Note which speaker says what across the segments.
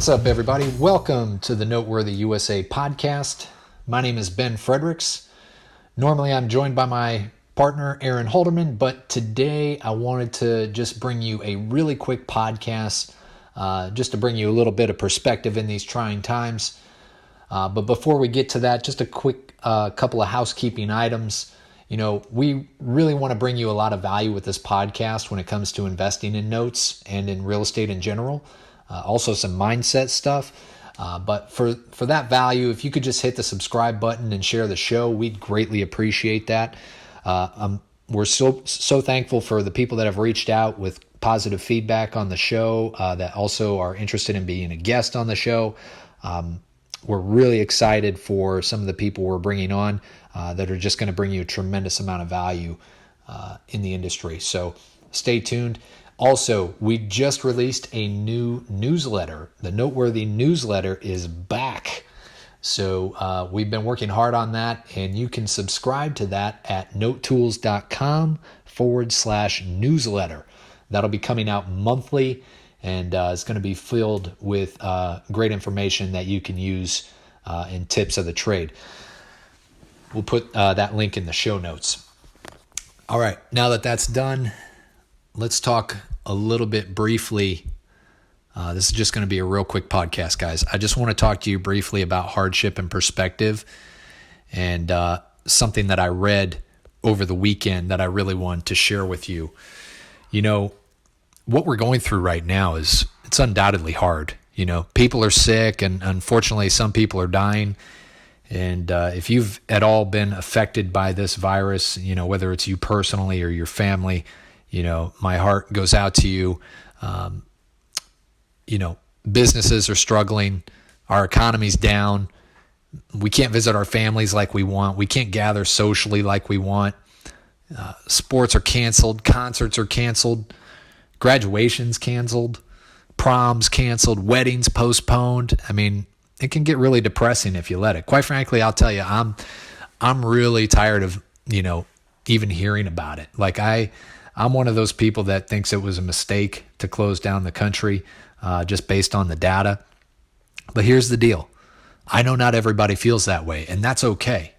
Speaker 1: What's up, everybody? Welcome to the NoteWorthy USA podcast. My name is Ben Fredericks. Normally, I'm joined by my partner, Aaron Holderman, but today I wanted to just bring you a really quick podcast just to bring you a little bit of perspective in these trying times. But before we get to that, just a quick couple of housekeeping items. You know, we really want to bring you a lot of value with this podcast when it comes to investing in notes and in real estate in general. Also some mindset stuff. But for that value, if you could just hit the subscribe button and share the show, we'd greatly appreciate that. We're so thankful for the people that have reached out with positive feedback on the show that also are interested in being a guest on the show. We're really excited for some of the people we're bringing on that are just going to bring you a tremendous amount of value in the industry. So stay tuned. Also, we just released a new newsletter. The Noteworthy newsletter is back. So we've been working hard on that, and you can subscribe to that at notetools.com/newsletter. That'll be coming out monthly, and it's going to be filled with great information that you can use and tips of the trade. We'll put that link in the show notes. All right, now that that's done, let's talk a little bit briefly. This is just going to be a real quick podcast, guys. I just want to talk to you briefly about hardship and perspective and something that I read over the weekend that I really want to share with you. You know, what we're going through right now it's undoubtedly hard. You know, people are sick, and unfortunately some people are dying. And if you've at all been affected by this virus, you know, whether it's you personally or your family, you know, my heart goes out to you. You know, businesses are struggling. Our economy's down. We can't visit our families like we want. We can't gather socially like we want. Sports are canceled. Concerts are canceled. Graduations canceled. Proms canceled. Weddings postponed. I mean, it can get really depressing if you let it. Quite frankly, I'll tell you, I'm really tired of, you know, even hearing about it. Like I'm one of those people that thinks it was a mistake to close down the country just based on the data. But here's the deal. I know not everybody feels that way, and that's okay.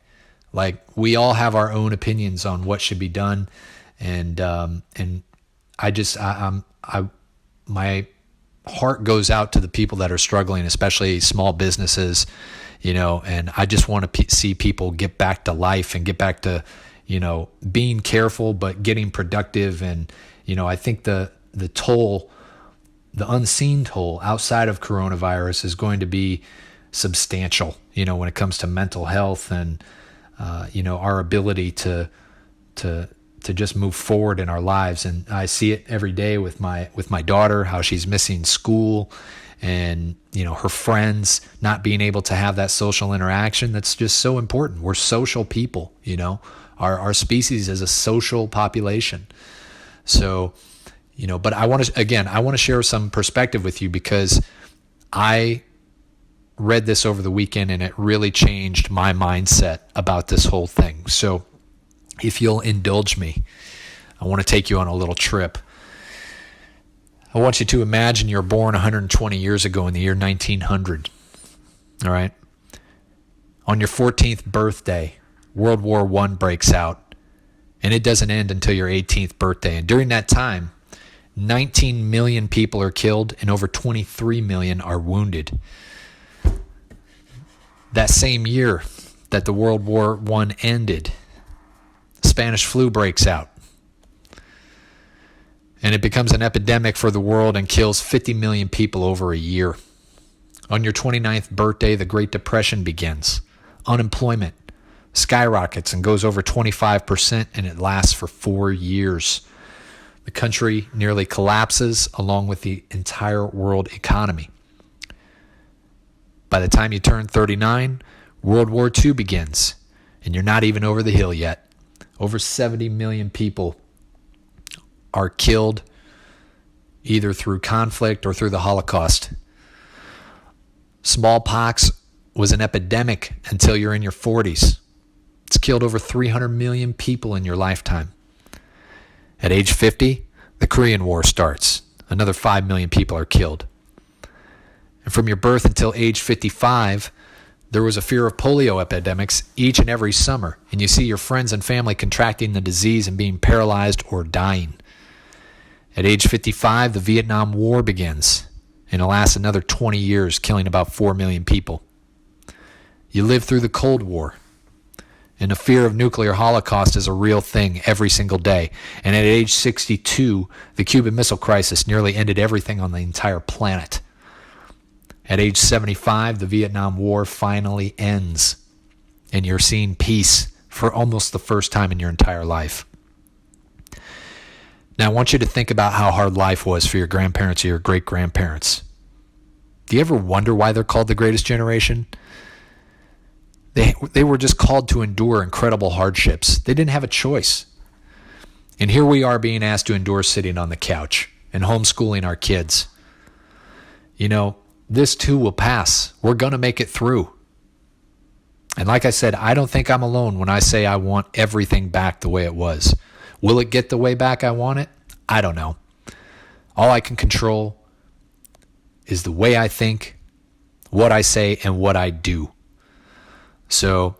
Speaker 1: Like, we all have our own opinions on what should be done, and my heart goes out to the people that are struggling, especially small businesses, you know, and I just want to see people get back to life and get back to, you know, being careful, but getting productive. And, you know, I think the toll, the unseen toll outside of coronavirus is going to be substantial, you know, when it comes to mental health and, you know, our ability to just move forward in our lives. And I see it every day with my daughter, how she's missing school and, you know, her friends not being able to have that social interaction. That's just so important. We're social people, you know. Our species is a social population. So, you know, but I want to share some perspective with you because I read this over the weekend and it really changed my mindset about this whole thing. So if you'll indulge me, I want to take you on a little trip. I want you to imagine you're born 120 years ago in the year 1900. All right. On your 14th birthday, World War I breaks out, and it doesn't end until your 18th birthday. And during that time, 19 million people are killed and over 23 million are wounded. That same year that the World War I ended, Spanish flu breaks out, and it becomes an epidemic for the world and kills 50 million people over a year. On your 29th birthday, the Great Depression begins. Unemployment skyrockets and goes over 25%, and it lasts for 4 years. The country nearly collapses along with the entire world economy. By the time you turn 39, World War II begins, and you're not even over the hill yet. Over 70 million people are killed either through conflict or through the Holocaust. Smallpox was an epidemic until you're in your 40s. It's killed over 300 million people in your lifetime. At age 50, the Korean War starts. Another 5 million people are killed. And from your birth until age 55, there was a fear of polio epidemics each and every summer. And you see your friends and family contracting the disease and being paralyzed or dying. At age 55, the Vietnam War begins, and it lasts another 20 years, killing about 4 million people. You live through the Cold War, and the fear of nuclear holocaust is a real thing every single day. And at age 62, the Cuban Missile Crisis nearly ended everything on the entire planet. At age 75, the Vietnam War finally ends, and you're seeing peace for almost the first time in your entire life. Now, I want you to think about how hard life was for your grandparents or your great-grandparents. Do you ever wonder why they're called the greatest generation? They were just called to endure incredible hardships. They didn't have a choice. And here we are being asked to endure sitting on the couch and homeschooling our kids. You know, this too will pass. We're going to make it through. And like I said, I don't think I'm alone when I say I want everything back the way it was. Will it get the way back I want it? I don't know. All I can control is the way I think, what I say, and what I do. So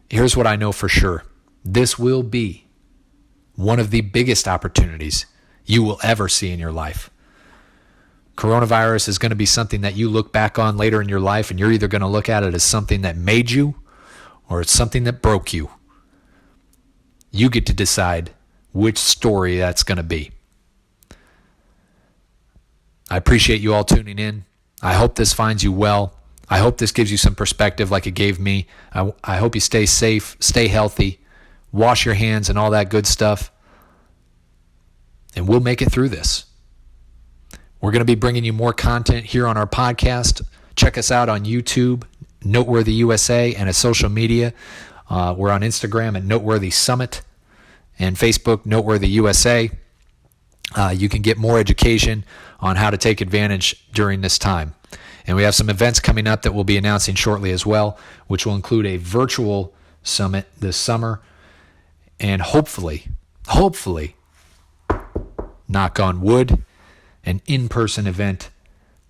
Speaker 1: here's what I know for sure. This will be one of the biggest opportunities you will ever see in your life. Coronavirus is going to be something that you look back on later in your life, and you're either going to look at it as something that made you or it's something that broke you. You get to decide which story that's going to be. I appreciate you all tuning in. I hope this finds you well. I hope this gives you some perspective like it gave me. I hope you stay safe, stay healthy, wash your hands and all that good stuff. And we'll make it through this. We're going to be bringing you more content here on our podcast. Check us out on YouTube, Noteworthy USA, and at social media. We're on Instagram at Noteworthy Summit and Facebook, Noteworthy USA. You can get more education on how to take advantage during this time. And we have some events coming up that we'll be announcing shortly as well, which will include a virtual summit this summer. And hopefully, knock on wood, an in-person event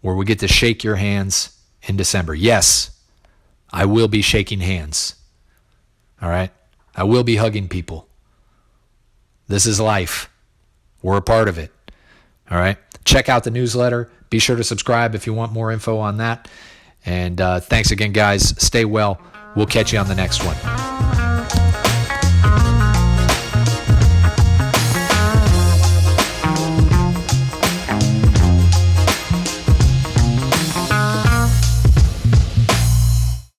Speaker 1: where we get to shake your hands in December. Yes, I will be shaking hands. All right? I will be hugging people. This is life. We're a part of it. All right? Check out the newsletter. Be sure to subscribe if you want more info on that. And thanks again, guys. Stay well. We'll catch you on the next one.